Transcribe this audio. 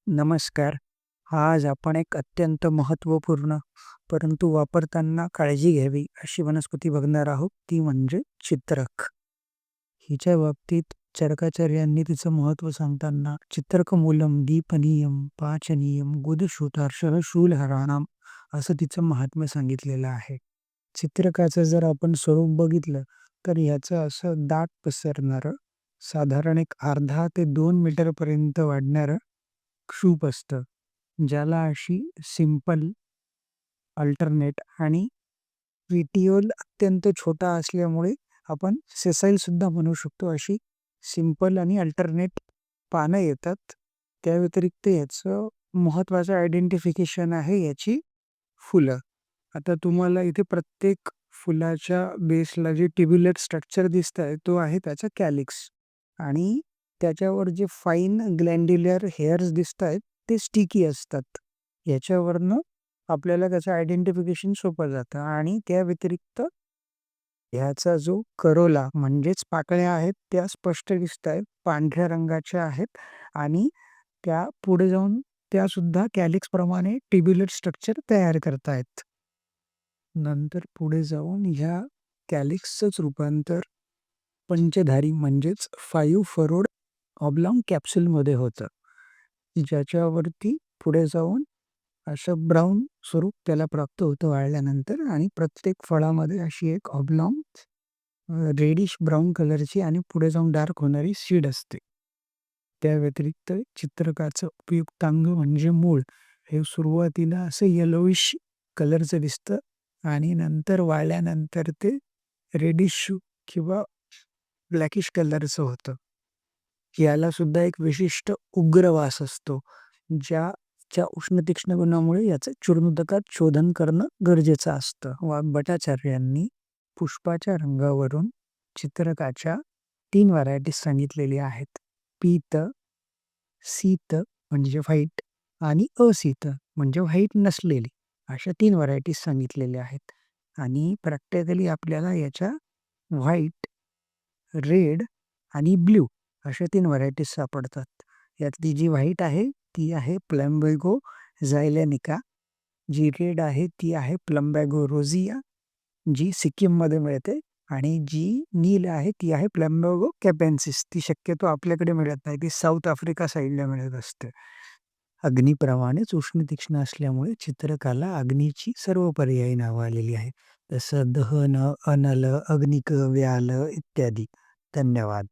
नमस्कार. आज आपण एक अत्यंत महत्त्वपूर्ण, परंतु वापरताना काळजी घ्यावी अशी वनस्पती बघणार आहोत, ती म्हणजे चित्रक. हिच्या बाबतीत चरकाचार्यांनी तिचं महत्त्व सांगताना चित्रकमूलम दीपनीयम पाचनीयम गुदश्रुतार्षः शूलहराणाम असं तिचं महात्म्य सांगितलेलं आहे. चित्रकाचं जर आपण स्वरूप बघितलं तर ह्याचं असं दाट पसरणारं, साधारण एक अर्धा ते 2 मीटरपर्यंत वाढणारं क्षूप असतं. ज्याला अशी सिंपल, अल्टरनेट आणि पेटिओल अत्यंत छोटा असल्यामुळे आपण सेसाईल सुद्धा म्हणू शकतो. अशी सिंपल आणि अल्टरनेट पानं येतात. त्या व्यतिरिक्त याचं महत्त्वाचं आयडेंटिफिकेशन आहे याची फुलं. आता तुम्हाला इथे प्रत्येक फुलाच्या बेसला जे ट्युब्युलर स्ट्रक्चर दिसतंय तो आहे त्याचा कॅलिक्स आणि त्याच्यावर जे फाईन ग्लॅन्ड्युलर हेअर्स दिसतायत ते स्टिकी असतात. याच्यावरनं आपल्याला त्याचं आयडेंटिफिकेशन सोपं जातं आणि त्या व्यतिरिक्त ह्याचा जो करोला म्हणजेच पाकळ्या आहेत त्या स्पष्ट दिसतायत, पांढऱ्या रंगाच्या आहेत आणि त्या पुढे जाऊन त्यासुद्धा कॅलिक्सप्रमाणे ट्युब्युलर स्ट्रक्चर तयार करतायत. नंतर पुढे जाऊन ह्या कॅलिक्सचंच रूपांतर पंचधारी म्हणजेच 5 फरोड ऑब्लॉंग कॅप्सूलमध्ये होतं. ज्याच्यावरती पुढे जाऊन असं ब्राऊन स्वरूप त्याला प्राप्त होतं वाळल्यानंतर आणि प्रत्येक फळामध्ये अशी एक ऑब्लॉंग रेडिश ब्राऊन कलरची आणि पुढे जाऊन डार्क होणारी सीड असते. त्या व्यतिरिक्त चित्रकाचं उपयुक्तांग म्हणजे मूळ हे सुरुवातीला असं येलोइश कलरचं दिसतं आणि नंतर वाळल्यानंतर ते रेडिश किंवा ब्लॅकिश कलरचं होतं. याला सुद्धा एक विशिष्ट उग्र वास असतो. ज्याच्या उष्ण-तीक्ष्ण गुणामुळे याचं चूर्णोदकात शोधन करणं गरजेचं असतं. भट्टाचार्यांनी पुष्पाच्या रंगावरून चित्रकाच्या 3 व्हरायटीज सांगितलेली आहेत. पीत, सीत म्हणजे व्हाईट आणि असीत म्हणजे व्हाईट नसलेली अशा 3 व्हरायटीज सांगितलेल्या आहेत. आणि प्रॅक्टिकली आपल्याला याच्या व्हाईट, रेड आणि ब्लू अशा 3 व्हरायटीज सापडतात. यातली जी व्हाईट आहे ती आहे प्लम्बॅगो झायलॅनिका, जी रेड आहे ती आहे प्लम्बॅगो रोझिया, जी सिक्कीममध्ये मिळते आणि जी नील आहे ती आहे प्लम्बॅगो कॅपेन्सिस. ती शक्यतो आपल्याकडे मिळत नाही, ती साऊथ आफ्रिका साईडला मिळत असते. अग्नीप्रमाणेच उष्ण-तीक्ष्ण असल्यामुळे चित्रकाला अग्नीची सर्व पर्यायी नावं आलेली आहेत. जसं दहन, अनल, अग्निक, व्याल इत्यादी. धन्यवाद.